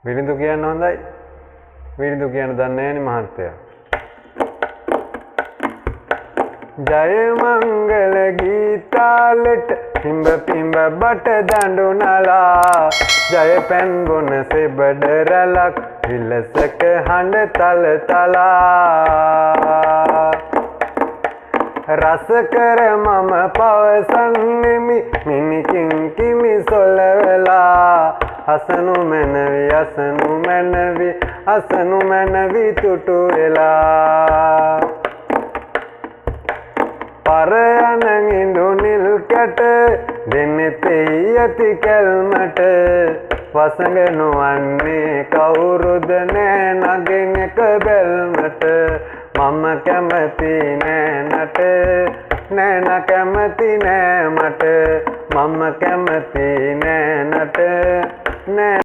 විරිඳු කියන්න හොඳයි. විරිඳු කියන දන්නේ නැණි මහත්තයා. ජය මංගල ගීතාලෙට පිඹ පිඹ බට දඬු නලා ජය පැන් බොන සෙබඩ රැලක් විලසක හඬ තල තලා රස කර මම පවසන්නෙමි මිනිකින් කිමි සොලවලා අසනු මැනවි අසනු මැනවි තුටු වෙලා පරයන ඉඳු නිල් කැට දෙනෙතෙයි ඇති කැල්මට වසඟ නොවන්නේ කවුරුද නෑ නගෙන් එක බැල්මට මම කැමති නෑනට නෑන කැමති නෑ මට මම කැමති නෑනට නෑ